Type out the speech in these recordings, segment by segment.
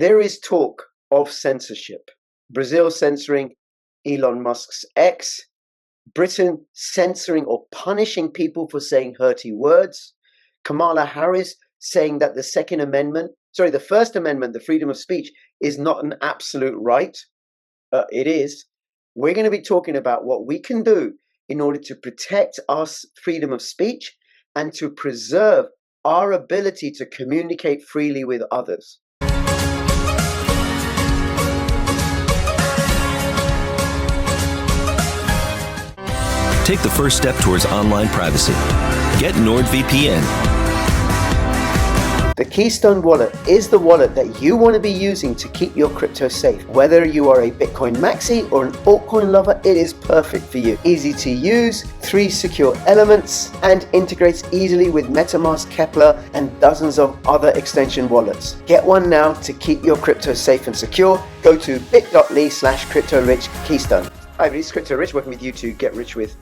There is talk of censorship. Brazil censoring Elon Musk's X, Britain censoring or punishing people for saying hurty words, Kamala Harris saying that the First Amendment, the freedom of speech, is not an absolute right. It is. We're going to be talking about what we can do in order to protect our freedom of speech and to preserve our ability to communicate freely with others. Take the first step towards online privacy. Get NordVPN. The Keystone wallet is the wallet that you want to be using to keep your crypto safe. Whether you are a Bitcoin maxi or an altcoin lover, it is perfect for you. Easy to use, 3 secure elements, and integrates easily with MetaMask, Kepler, and dozens of other extension wallets. Get one now to keep your crypto safe and secure. Go to bit.ly/CryptoRichKeystone. Hi, it's Crypto Rich working with you to get rich with,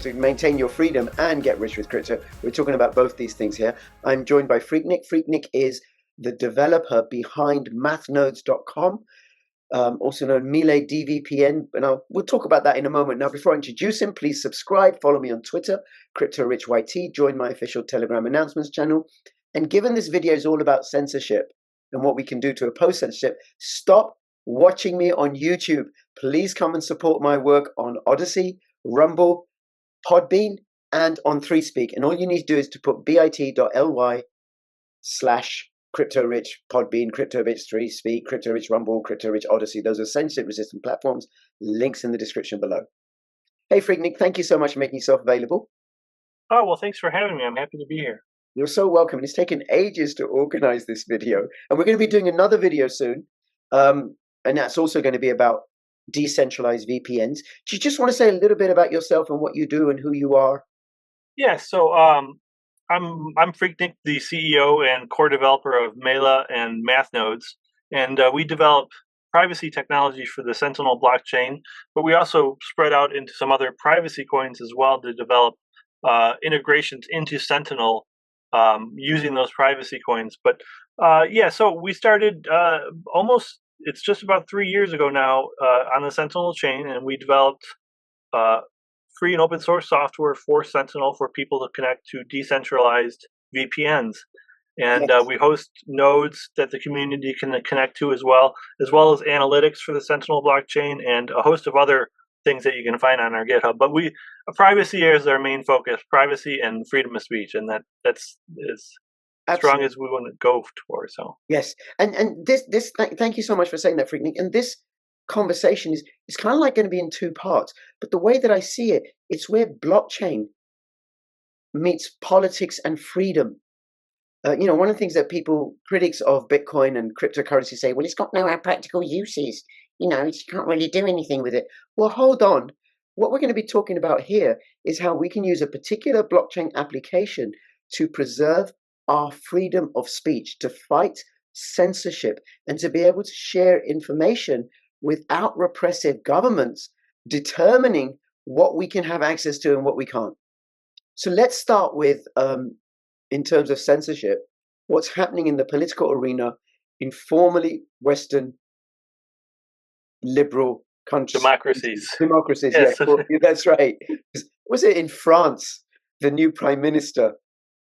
to maintain your freedom and get rich with crypto. We're talking about both these things here. I'm joined by Freaknik. Freaknik is the developer behind mathnodes.com, also known Melee DVPN, and we'll talk about that in a moment. Now, before I introduce him, please subscribe, follow me on Twitter, CryptoRichYT, join my official Telegram announcements channel. And given this video is all about censorship and what we can do to oppose censorship, stop watching me on YouTube. Please come and support my work on ODYSEE, Rumble, Podbean, and on 3Speak. And all you need to do is to put bit.ly/CryptoRich, Podbean, CryptoRich, 3Speak, CryptoRich, Rumble, CryptoRich, ODYSEE. Those are censorship-resistant platforms. Links in the description below. Hey, Freaknik, thank you so much for making yourself available. Oh, well, thanks for having me. I'm happy to be here. You're so welcome. It's taken ages to organize this video. And we're going to be doing another video soon. And that's also going to be about decentralized VPNs. Do you just want to say a little bit about yourself and what you do and who you are? Yeah, so I'm Freaknik, the CEO and core developer of Mela and Mathnodes, and we develop privacy technology for the Sentinel blockchain, but we also spread out into some other privacy coins as well to develop integrations into Sentinel using those privacy coins. But so we started it's just about 3 years ago now on the Sentinel chain, and we developed free and open source software for Sentinel for people to connect to decentralized VPNs. And Yes. We host nodes that the community can connect to as well as analytics for the Sentinel blockchain and a host of other things that you can find on our GitHub. But privacy is our main focus, privacy and freedom of speech, and that's strong as we want to go towards. So yes, and this thank you so much for saying that, Freaknik. And this conversation is kind of like going to be in 2 parts. But the way that I see it, it's where blockchain meets politics and freedom. One of the things that critics of Bitcoin and cryptocurrency say, well, it's got no practical uses. You can't really do anything with it. Well, hold on. What we're going to be talking about here is how we can use a particular blockchain application to preserve our freedom of speech, to fight censorship, and to be able to share information without repressive governments determining what we can have access to and what we can't. So let's start with, in terms of censorship, what's happening in the political arena in formerly Western liberal countries. Democracies, yes. Yeah, that's right. Was it in France, the new prime minister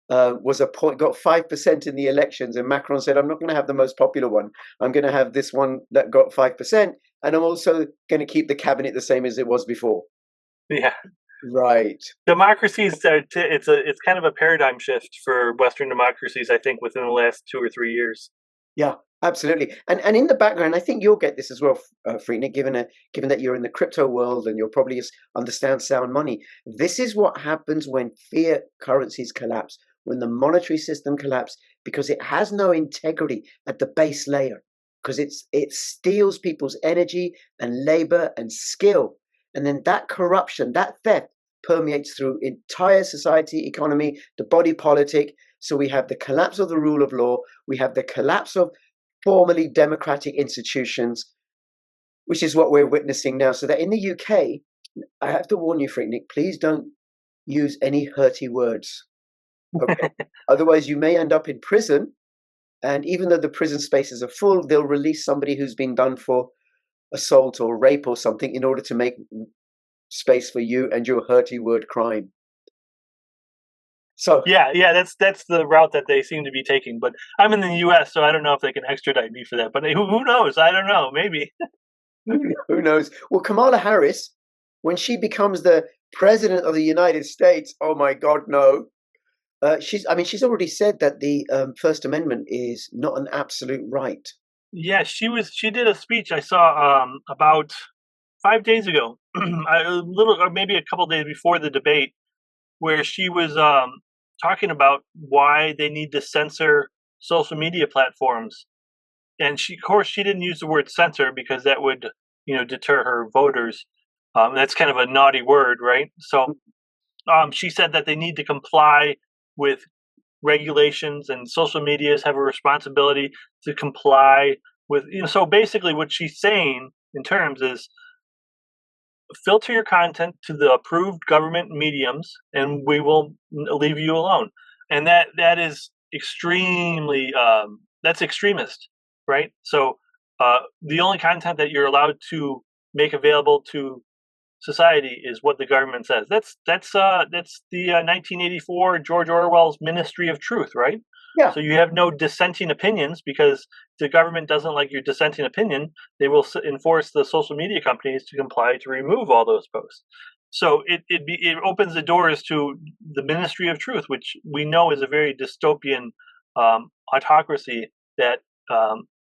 got 5% in the elections, and Macron said, I'm not going to have the most popular one. I'm going to have this one that got 5%, and I'm also going to keep the cabinet the same as it was before. Yeah. Right. Democracies, it's kind of a paradigm shift for Western democracies, I think, within the last 2 or 3 years. Yeah, absolutely. And in the background, I think you'll get this as well, Freaknik, given that you're in the crypto world and you'll probably understand sound money. This is what happens when fiat currencies collapse, when the monetary system collapses, because it has no integrity at the base layer, because it steals people's energy and labor and skill. And then that corruption, that theft permeates through entire society, economy, the body politic. So we have the collapse of the rule of law. We have the collapse of formerly democratic institutions, which is what we're witnessing now. So that in the UK, I have to warn you, Freaknik, please don't use any hurty words. Okay? Otherwise, you may end up in prison And even though the prison spaces are full, they'll release somebody who's been done for assault or rape or something in order to make space for you and your hurty word crime. So yeah, that's the route that they seem to be taking. But I'm in the U.S., so I don't know if they can extradite me for that. But who knows? I don't know. Maybe. who knows? Well, Kamala Harris, when she becomes the president of the United States, oh my God, no. She's already said that the First Amendment is not an absolute right. Yeah, she did a speech I saw about 5 days ago, a little or maybe a couple days before the debate, where she was talking about why they need to censor social media platforms. And of course, she didn't use the word censor because that would, deter her voters. That's kind of a naughty word, right? So she said that they need to comply with regulations, and social medias have a responsibility to comply with. So basically, what she's saying in terms is filter your content to the approved government mediums, and we will leave you alone. And that is extremely that's extremist, right? So the only content that you're allowed to make available to society is what the government says. That's the 1984 George Orwell's Ministry of Truth, right? Yeah. So you have no dissenting opinions because the government doesn't like your dissenting opinion. They will enforce the social media companies to comply to remove all those posts. So it opens the doors to the Ministry of Truth, which we know is a very dystopian autocracy that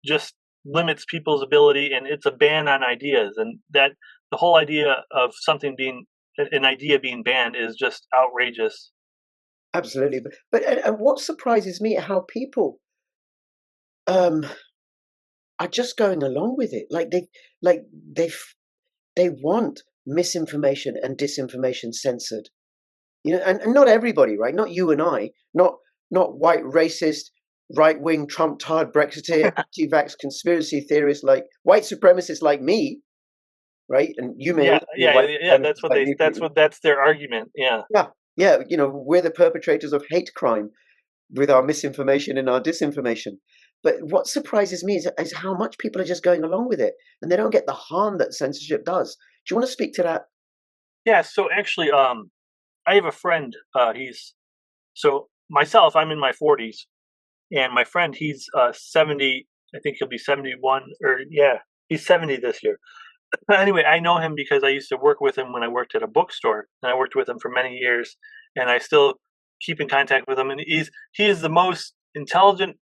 just limits people's ability, and it's a ban on ideas, and that the whole idea of something being an idea being banned is just outrageous. Absolutely. But and what surprises me are how people um are just going along with it. They want misinformation and disinformation censored. And not everybody, right? Not you and I, not white racist, right-wing Trump tard Brexiteer, anti-vax conspiracy theorists like white supremacists like me, right? And you may Yeah, also be a yeah, white yeah. supremacist like me. That's their argument. Yeah. Yeah, yeah. We're the perpetrators of hate crime with our misinformation and our disinformation. But what surprises me is how much people are just going along with it, and they don't get the harm that censorship does. Do you want to speak to that? Yeah. So actually, I have a friend. He's so myself. I'm in my 40s, and my friend, he's 70. I think he'll be 71, or yeah, he's 70 this year. Anyway, I know him because I used to work with him when I worked at a bookstore, and I worked with him for many years, and I still keep in contact with him. And he is the most intelligent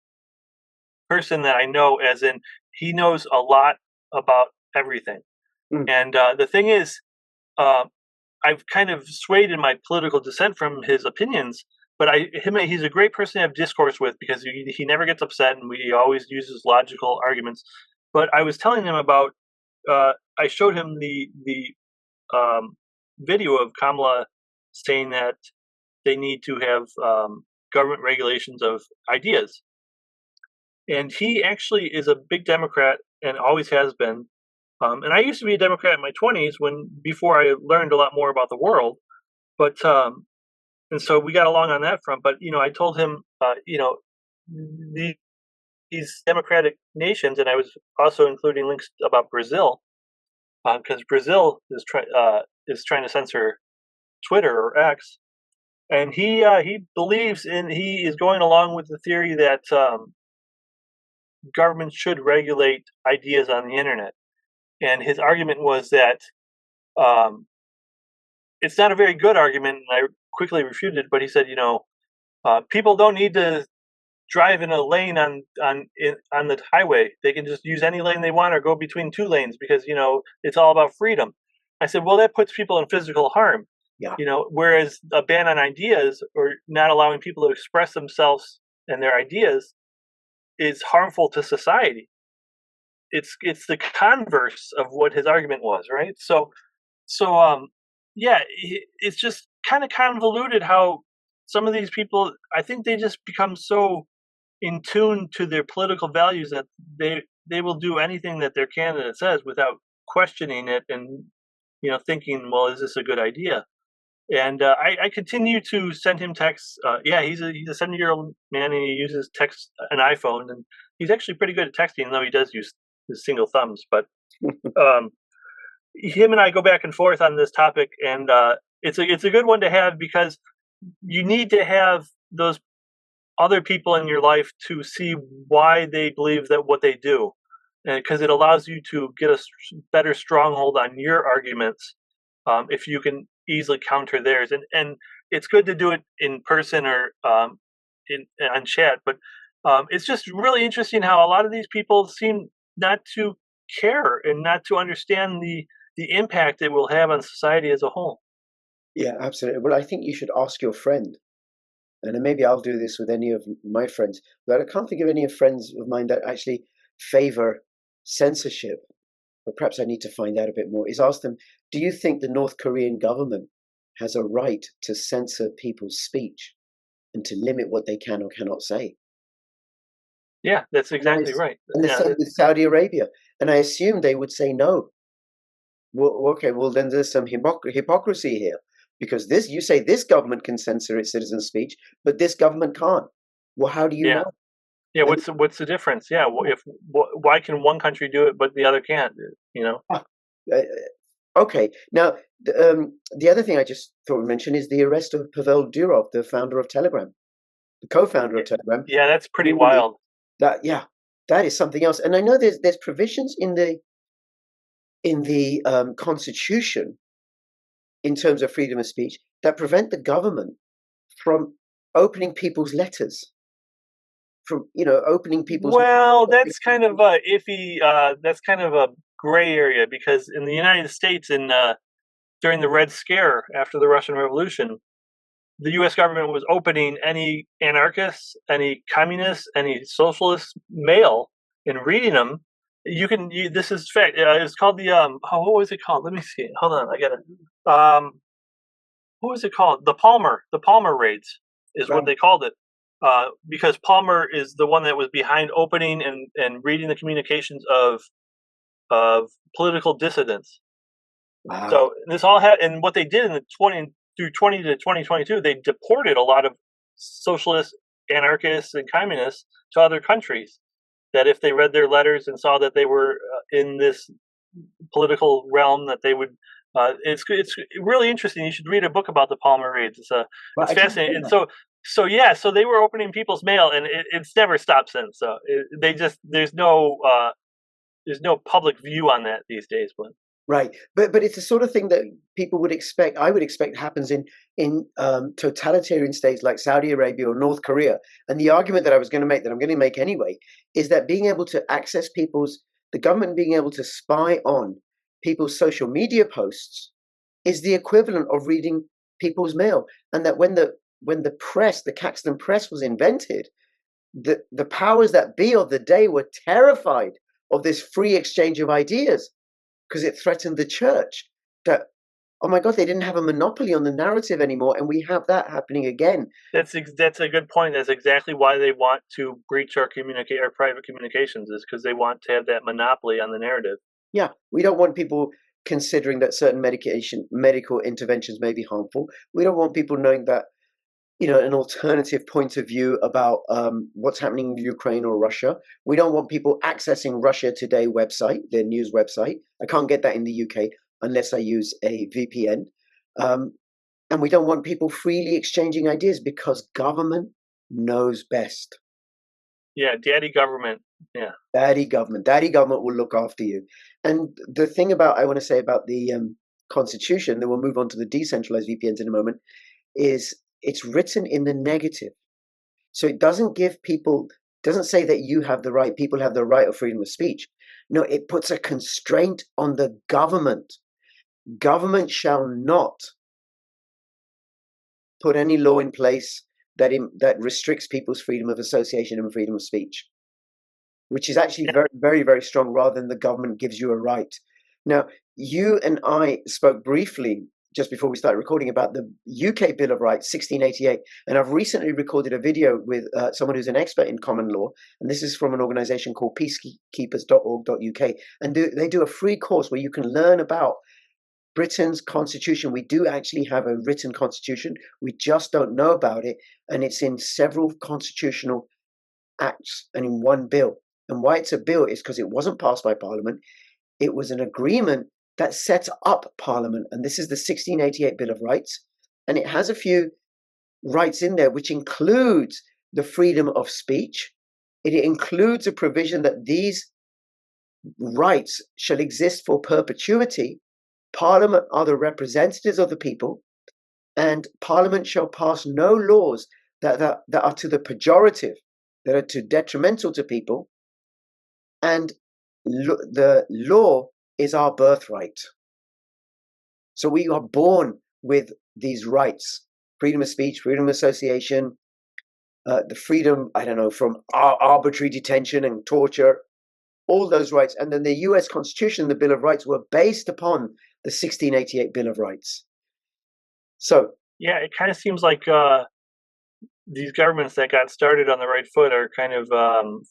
person that I know, as in he knows a lot about everything. Mm. And the thing is, uh, I've kind of swayed in my political dissent from his opinions, but he's a great person to have discourse with because he never gets upset, and he always uses logical arguments. But I was telling him about I showed him the video of Kamala saying that they need to have government regulations of ideas, and he actually is a big Democrat and always has been. And I used to be a Democrat in my 20s before I learned a lot more about the world. But and so we got along on that front. But I told him, the, these democratic nations, and I was also including links about Brazil, because Brazil is trying to censor Twitter or X, and he believes he is going along with the theory that governments should regulate ideas on the internet. And his argument was that it's not a very good argument, and I quickly refuted it. But he said, people don't need to drive in a lane on the highway. They can just use any lane they want or go between two lanes because it's all about freedom. I said, well, that puts people in physical harm. Yeah. Whereas a ban on ideas or not allowing people to express themselves and their ideas is harmful to society. It's the converse of what his argument was, right? So yeah, it's just kind of convoluted how some of these people, I think they just become so in tune to their political values that they will do anything that their candidate says without questioning it and thinking, well, is this a good idea? And I continue to send him texts. Yeah, he's a 70-year-old man, and he uses an iPhone, and he's actually pretty good at texting, though he does use his single thumbs. But um, him and I go back and forth on this topic, and it's a good one to have, because you need to have those other people in your life to see why they believe that what they do, and because it allows you to get a better stronghold on your arguments, if you can easily counter theirs. And it's good to do it in person or in on chat, but it's just really interesting how a lot of these people seem not to care and not to understand the impact it will have on society as a whole. Yeah, absolutely. Well, I think you should ask your friend, and then maybe I'll do this with any of my friends, but I can't think of any friends of mine that actually favor censorship. But perhaps I need to find out a bit more. Is ask them, do you think the North Korean government has a right to censor people's speech and to limit what they can or cannot say? Yeah, that's exactly Nice. right. And the Yeah, same with Saudi Arabia. And I assume they would say no. Well, okay, well, then there's some hypocrisy here. Because this, you say this government can censor its citizens' speech, but this government can't. Well, how do you yeah. know? Yeah, And what's the difference? Yeah, why can one country do it but the other can't? You know? ah, uh, okay, now the other thing I just thought we'd mention is the arrest of Pavel Durov, the founder of Telegram, the co-founder of Yeah, Telegram. yeah, that's pretty Clearly, wild. that yeah, that is something else. And I know there's provisions in the Constitution in terms of freedom of speech that prevent the government from opening people's letters, from opening people's. Well, that's kind of iffy. That's kind of a gray area, because in the United States, during the Red Scare after the Russian Revolution, the U.S. government was opening any anarchists, any communists, any socialist mail and reading them. This is fact. It's called the what was it called? Let me see. Hold on, I got it. What was it called? The Palmer raids is what Right. they called it. Because Palmer is the one that was behind opening and reading the communications of political dissidents. Wow. So this all had, and what they did in the 20 to 2022, they deported a lot of socialists, anarchists, and communists to other countries. That if they read their letters and saw that they were in this political realm, that they would. It's really interesting. You should read a book about the Palmer raids. Well, It's I didn't fascinating. know And that. so yeah, so they were opening people's mail, and it's never stopped since. So they just there's no public view on that these days. But Right, but it's the sort of thing that people would expect. I would expect happens in totalitarian states like Saudi Arabia or North Korea. And the argument that I was going to make, that I'm going to make anyway, is that being able to access the government being able to spy on people's social media posts is the equivalent of reading people's mail. And that when the press, the Caxton press, was invented, the powers that be of the day were terrified of this free exchange of ideas because it threatened the church. That, oh my God, they didn't have a monopoly on the narrative anymore, and we have that happening again. that's a good point. That's exactly why they want to breach our private communications, is because they want to have that monopoly on the narrative. Yeah, we don't want people considering that certain medical interventions may be harmful. We don't want people knowing that an alternative point of view about what's happening in Ukraine or Russia. We don't want people accessing Russia Today website, their news website. I can't get that in the UK unless I use a VPN. Um, and we don't want people freely exchanging ideas because government knows best. Yeah, daddy government. Yeah. Daddy government will look after you. And the thing I want to say about the Constitution, then we'll move on to the decentralized VPNs in a moment, is it's written in the negative. So it doesn't say that people have the right of freedom of speech. No, it puts a constraint on the government. Government shall not put any law in place that restricts people's freedom of association and freedom of speech, which is actually very, very, very strong, rather than the government gives you a right. Now, you and I spoke briefly just before we started recording about the UK Bill of Rights, 1688, and I've recently recorded a video with someone who's an expert in common law, and this is from an organization called peacekeepers.org.uk, and they do a free course where you can learn about Britain's constitution. We do actually have a written constitution. We just don't know about it. And it's in several constitutional acts and in one bill. And why it's a bill is because it wasn't passed by Parliament. It was an agreement that sets up Parliament. And this is the 1688 Bill of Rights. And it has a few rights in there, which includes the freedom of speech. It includes a provision that these rights shall exist for perpetuity. Parliament are the representatives of the people, and Parliament shall pass no laws that are to the pejorative, that are too detrimental to people, and the law is our birthright. So we are born with these rights: freedom of speech, freedom of association, the freedom, from arbitrary detention and torture, all those rights. And then the US Constitution and the Bill of Rights were based upon the 1688 Bill of Rights. So yeah, it kind of seems like these governments that got started on the right foot are kind of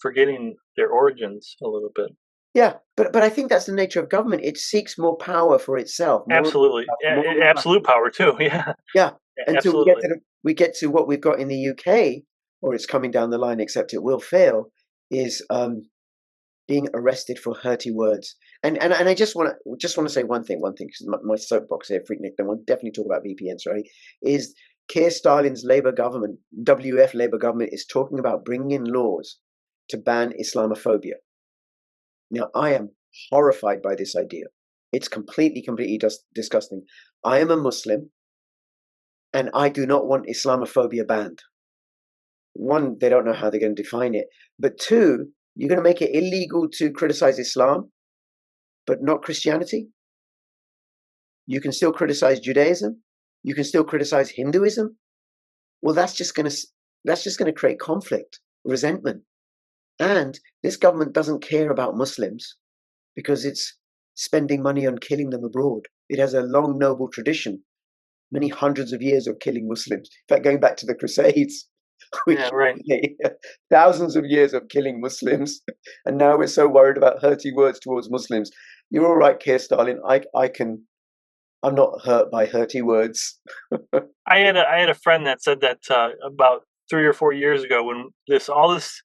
forgetting their origins a little bit. Yeah, but I think that's the nature of government. It seeks more power for itself. Absolutely, absolute power too. Yeah, yeah. Until absolutely. we get to what we've got in the UK, or it's coming down the line, except it will fail, is being arrested for hurty words. And I just want to say one thing, because my soapbox here, Freaknik, I want to definitely talk about VPNs, right? Is Keir Starmer's Labour government, WF Labour government, is talking about bringing in laws to ban Islamophobia. Now, I am horrified by this idea. It's completely disgusting. I am a Muslim, and I do not want Islamophobia banned. One, they don't know how they're going to define it. But two, you're going to make it illegal to criticize Islam, but not Christianity? You can still criticize Judaism. You can still criticize Hinduism. Well, that's just going to create conflict, resentment. And this government doesn't care about Muslims because it's spending money on killing them abroad. It has a long, noble tradition, many hundreds of years of killing Muslims. In fact, going back to the Crusades, Yeah, right. Thousands of years of killing Muslims, and now we're so worried about hurty words towards Muslims. You're all right, Keir Starmer. I'm not hurt by hurty words. I had a friend that said that about 3 or 4 years ago, when all this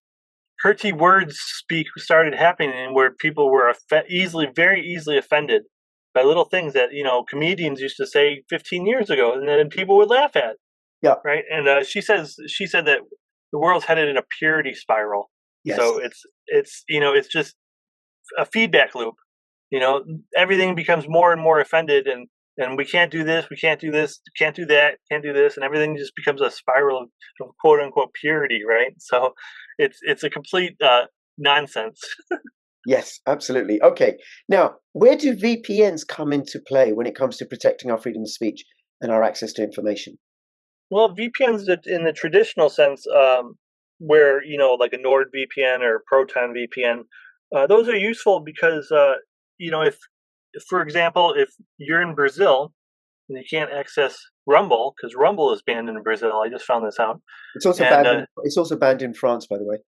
hurty words speak started happening, where people were very easily offended by little things that comedians used to say 15 years ago, and then people would laugh at. Yeah. Right. And she said that the world's headed in a purity spiral. Yes. So it's just a feedback loop. Everything becomes more and more offended, and we can't do this, we can't do this, can't do that, can't do this, and everything just becomes a spiral of quote unquote purity, right? So it's a complete nonsense. Yes, absolutely. Okay. Now, where do VPNs come into play when it comes to protecting our freedom of speech and our access to information? Well, VPNs in the traditional sense, where like a NordVPN or Proton VPN, those are useful because if for example, if you're in Brazil and you can't access Rumble because Rumble is banned in Brazil, I just found this out. It's also banned. It's also banned in France, by the way.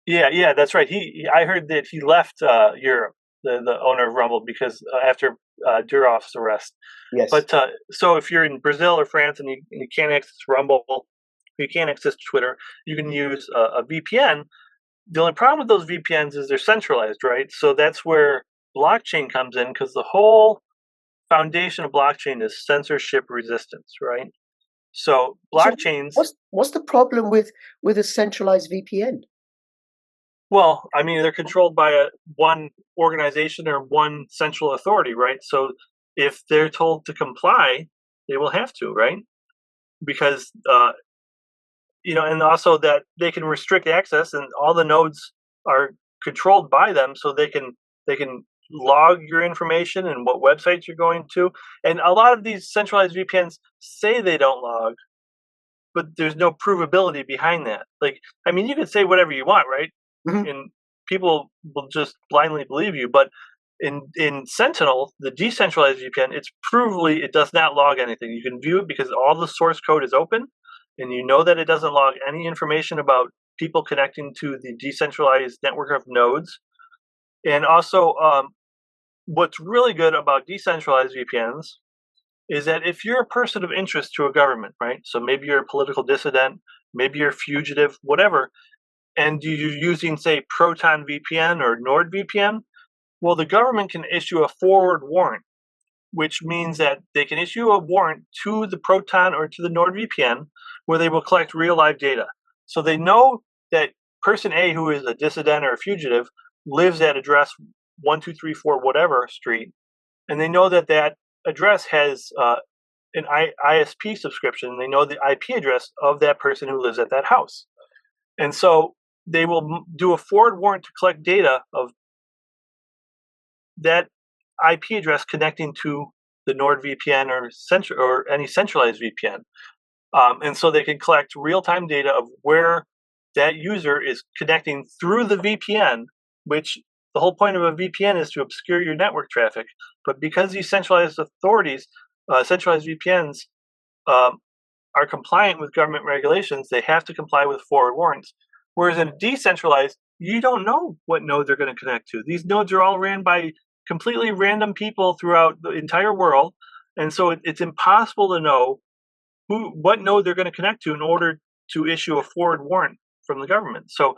Yeah, that's right. I heard that he left Europe, the owner of Rumble, because after Duroff's arrest. Yes. But so if you're in Brazil or France and you can't access Rumble, you can't access Twitter, you can use a VPN. The only problem with those VPNs is they're centralized, right? So that's where blockchain comes in, because the whole foundation of blockchain is censorship resistance, right? So blockchains. So what's the problem with a centralized VPN? Well, I mean, they're controlled by one organization or one central authority, right? So if they're told to comply, they will have to, right? Because and also that they can restrict access, and all the nodes are controlled by them, so they can log your information and what websites you're going to. And a lot of these centralized VPNs say they don't log, but there's no provability behind that. Like, I mean, you can say whatever you want, right? Mm-hmm. And people will just blindly believe you. But in Sentinel, the decentralized VPN, it's provably it does not log anything. You can view it because all the source code is open, and you know that it doesn't log any information about people connecting to the decentralized network of nodes. And also, what's really good about decentralized VPNs is that if you're a person of interest to a government, right? So maybe you're a political dissident, maybe you're a fugitive, whatever, and you're using, say, Proton VPN or NordVPN, well, the government can issue a forward warrant, which means that they can issue a warrant to the Proton or to the NordVPN where they will collect real live data. So they know that person A, who is a dissident or a fugitive, lives at address 1234 whatever street, and they know that that address has an ISP subscription. They know the IP address of that person who lives at that house. And so they will do a forward warrant to collect data of that IP address connecting to the NordVPN or any centralized VPN. And so they can collect real-time data of where that user is connecting through the VPN, which the whole point of a VPN is to obscure your network traffic. But because these centralized authorities, centralized VPNs, are compliant with government regulations, they have to comply with forward warrants. Whereas in decentralized, you don't know what node they're going to connect to. These nodes are all ran by completely random people throughout the entire world, and so it's impossible to know what node they're going to connect to in order to issue a forward warrant from the government. So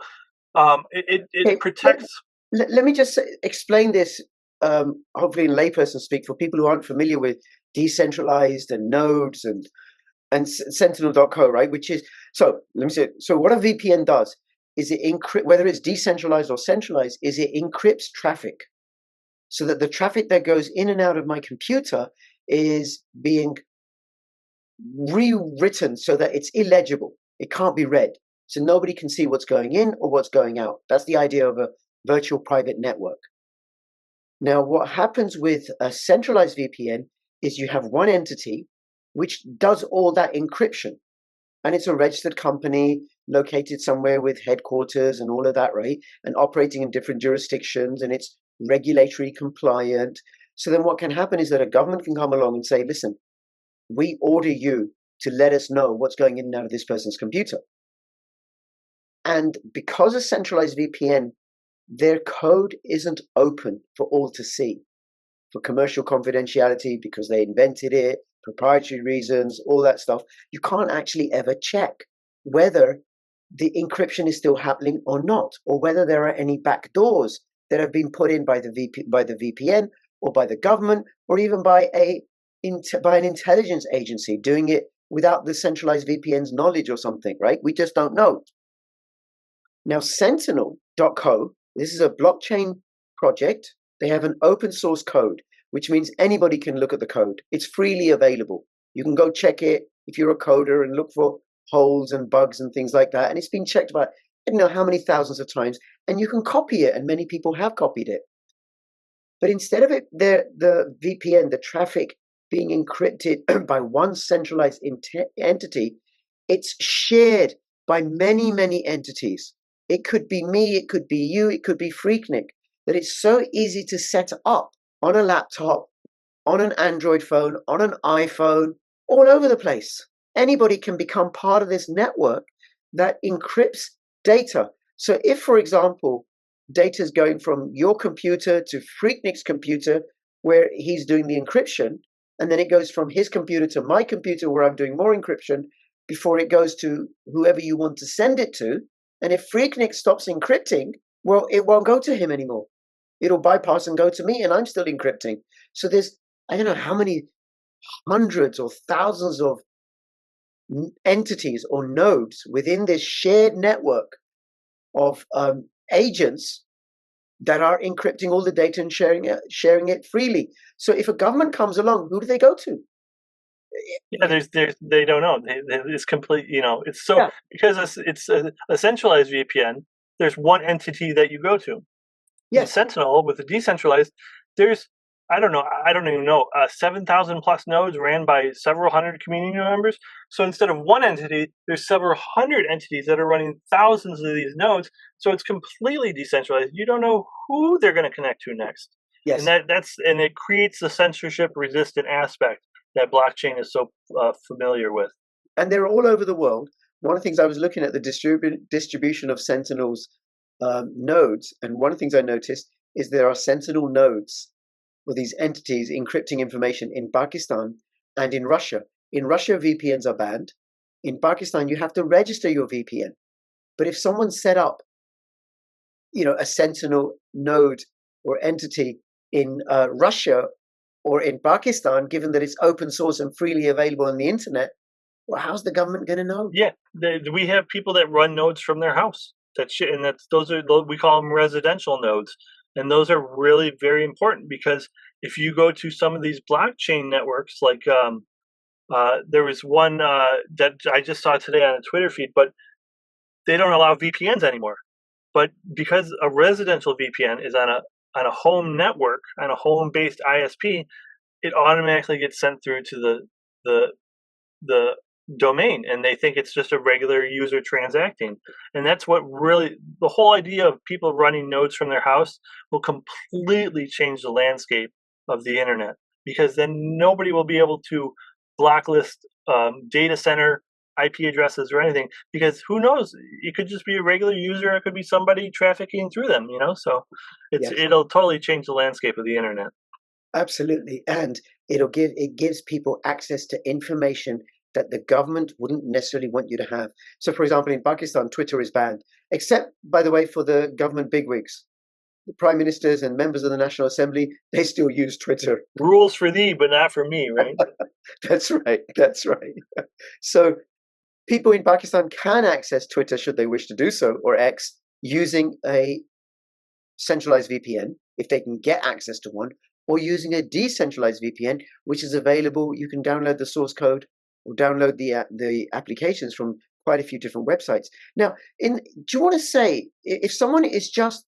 it protects. Let me just explain this, hopefully in layperson speak, for people who aren't familiar with decentralized and nodes and Sentinel.co, right? Which is, so let me say, so what a VPN does is it encrypt, whether it's decentralized or centralized, is it encrypts traffic so that the traffic that goes in and out of my computer is being rewritten so that it's illegible. It can't be read. So nobody can see what's going in or what's going out. That's the idea of a virtual private network. Now, what happens with a centralized VPN is you have one entity which does all that encryption. And it's a registered company located somewhere with headquarters and all of that, right? And operating in different jurisdictions, and it's regulatory compliant. So then what can happen is that a government can come along and say, listen, we order you to let us know what's going in and out of this person's computer. And because of centralized VPN, their code isn't open for all to see for commercial confidentiality, because they invented it, proprietary reasons, all that stuff. You can't actually ever check whether the encryption is still happening or not, or whether there are any backdoors that have been put in by the VPN or by the government, or even by an intelligence agency doing it without the centralized VPN's knowledge or something, right? We just don't know. Now, Sentinel.co, this is a blockchain project. They have an open source code, which means anybody can look at the code. It's freely available. You can go check it if you're a coder and look for holes and bugs and things like that. And it's been checked about, I don't know how many thousands of times, and you can copy it, and many people have copied it. But instead of it, the VPN, the traffic being encrypted by one centralized entity, it's shared by many, many entities. It could be me, it could be you, it could be Freaknik, that it's so easy to set up on a laptop, on an Android phone, on an iPhone, all over the place. Anybody can become part of this network that encrypts data. So if, for example, data is going from your computer to Freaknik's computer, where he's doing the encryption, and then it goes from his computer to my computer, where I'm doing more encryption, before it goes to whoever you want to send it to. And if Freaknik stops encrypting, well, it won't go to him anymore. It'll bypass and go to me, and I'm still encrypting. So there's, I don't know how many hundreds or thousands of entities or nodes within this shared network of agents that are encrypting all the data and sharing it freely. So if a government comes along, who do they go to? Yeah, they don't know. It's complete. It's so, because it's a centralized VPN. There's one entity that you go to. Yes. Sentinel with the decentralized, there's I don't even know 7,000 plus nodes ran by several hundred community members. So instead of one entity, there's several hundred entities that are running thousands of these nodes. So it's completely decentralized. You don't know who they're going to connect to next. Yes. And it creates the censorship resistant aspect that blockchain is so familiar with. And they're all over the world. One of the things I was looking at the distribution of Sentinel's nodes, and one of the things I noticed is there are Sentinel nodes for these entities encrypting information in Pakistan, and in Russia. In Russia, VPNs are banned. In Pakistan, you have to register your VPN. But if someone set up, a Sentinel node or entity in Russia or in Pakistan, given that it's open source and freely available on the internet, well, how's the government going to know? Yeah, we have people that run nodes from their house. We call them residential nodes, and those are really very important because if you go to some of these blockchain networks, like there was one that I just saw today on a Twitter feed, but they don't allow VPNs anymore. But because a residential VPN is on a home network, on a home-based ISP, it automatically gets sent through to the domain, and they think it's just a regular user transacting. And that's what really, the whole idea of people running nodes from their house will completely change the landscape of the internet, because then nobody will be able to blacklist data center IP addresses or anything, because who knows, it could just be a regular user, it could be somebody trafficking through them, so Yes. It'll totally change the landscape of the internet. Absolutely. And it gives people access to information that the government wouldn't necessarily want you to have. So, for example, in Pakistan, Twitter is banned, except, by the way, for the government bigwigs. The prime ministers and members of the National Assembly, they still use Twitter. Rules for thee, but not for me, right? That's right. That's right. So people in Pakistan can access Twitter, should they wish to do so, or X, using a centralized VPN, if they can get access to one, or using a decentralized VPN, which is available. You can download the source code or download the applications from quite a few different websites. Now, do you want to say, if someone is just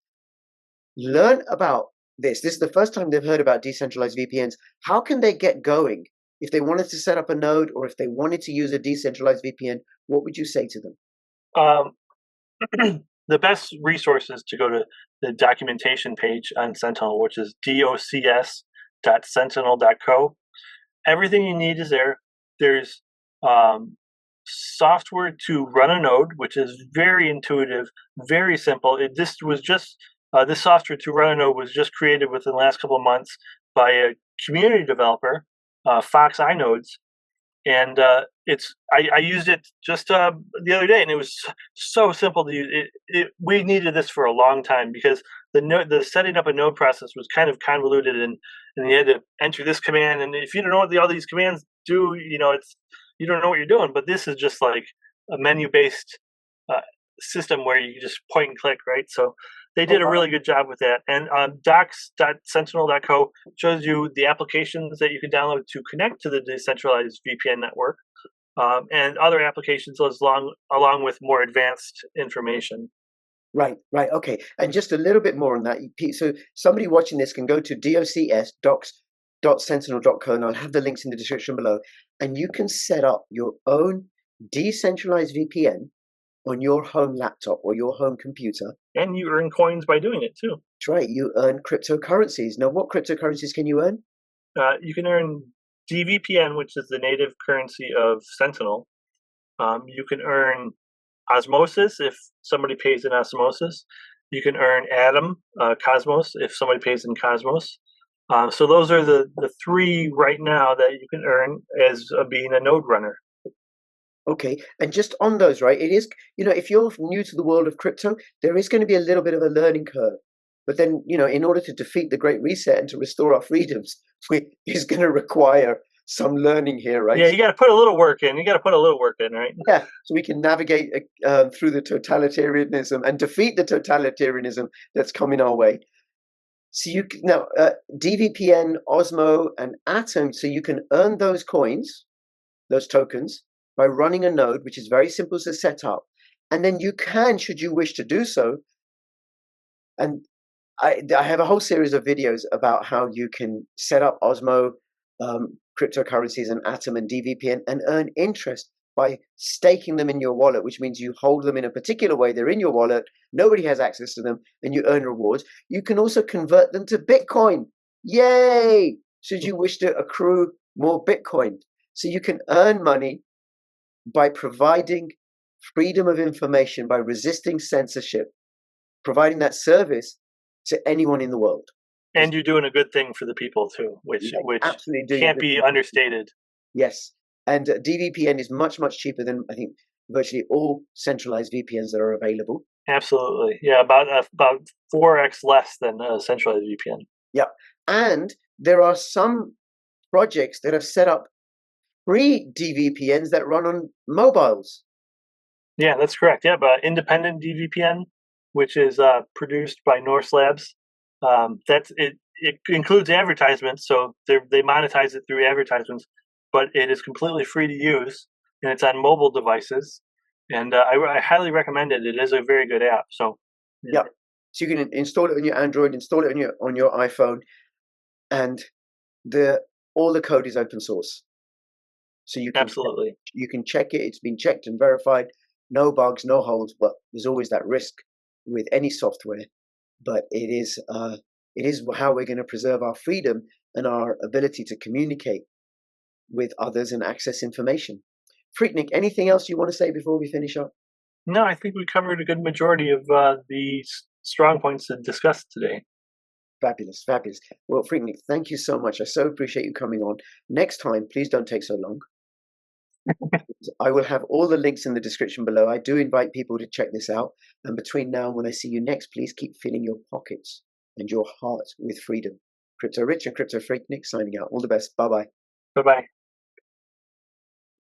learn about this is the first time they've heard about decentralized VPNs, how can they get going? If they wanted to set up a node or if they wanted to use a decentralized VPN, what would you say to them? The best resource is to go to the documentation page on Sentinel, which is docs.sentinel.co. Everything you need is there. There's software to run a node, which is very intuitive, very simple. This software to run a node was just created within the last couple of months by a community developer, Fox iNodes, and I used it just the other day, and it was so simple to use. We needed this for a long time because the setting up a node process was kind of convoluted, and you had to enter this command, and if you don't know what all these commands do, you don't know what you're doing. But this is just like a menu-based system where you just point and click, right? So they did a really good job with that. And docs.sentinel.co shows you the applications that you can download to connect to the decentralized VPN network, and other applications along with more advanced information. Right. Okay. And just a little bit more on that. So somebody watching this can go to docs.sentinel.co, and I'll have the links in the description below, and you can set up your own decentralized VPN on your home laptop or your home computer. And you earn coins by doing it too. That's right. You earn cryptocurrencies. Now, what cryptocurrencies can you earn? You can earn DVPN, which is the native currency of Sentinel. You can earn Osmosis if somebody pays in Osmosis. You can earn Atom, Cosmos, if somebody pays in Cosmos. So those are the three right now that you can earn as being a node runner. Okay, and just on those, right, it is, if you're new to the world of crypto, there is going to be a little bit of a learning curve. But then, in order to defeat the Great Reset and to restore our freedoms, it's going to require some learning here, right? Yeah, you got to put a little work in. Right? Yeah, so we can navigate through the totalitarianism and defeat the totalitarianism that's coming our way. So now, DVPN, Osmo, and Atom, so you can earn those coins, those tokens, by running a node, which is very simple to set up. And then you can, should you wish to do so, and I have a whole series of videos about how you can set up Osmo, cryptocurrencies, and Atom and DVPN and earn interest by staking them in your wallet, which means you hold them in a particular way. They're in your wallet. Nobody has access to them, and you earn rewards. You can also convert them to Bitcoin. Yay! Should you wish to accrue more Bitcoin. So you can earn money by providing freedom of information, by resisting censorship, providing that service to anyone in the world. And you're doing a good thing for the people too, which absolutely can't be understated. Yes. And DVPN is much, much cheaper than, I think, virtually all centralized VPNs that are available. Absolutely. Yeah, about 4x less than a centralized VPN. Yeah. And there are some projects that have set up free DVPNs that run on mobiles. Yeah, that's correct. Yeah, but independent DVPN, which is produced by Norse Labs, that's it. It includes advertisements, so they monetize it through advertisements, but it is completely free to use, and it's on mobile devices. And I highly recommend it. It is a very good app. So Yeah. So you can install it on your Android, install it on your iPhone, and all the code is open source. So absolutely. you can check it. It's been checked and verified. No bugs, no holes. But there's always that risk with any software. But it is how we're going to preserve our freedom and our ability to communicate with others and access information. Freaknik, anything else you want to say before we finish up? No, I think we covered a good majority of the strong points discussed today. Fabulous, fabulous. Well, Freaknik, thank you so much. I so appreciate you coming on. Next time, please don't take so long. I will have all the links in the description below. I do invite people to check this out. And between now and when I see you next, please keep filling your pockets and your heart with freedom. Crypto Rich and Crypto Freaknik signing out. All the best. Bye-bye. Bye-bye.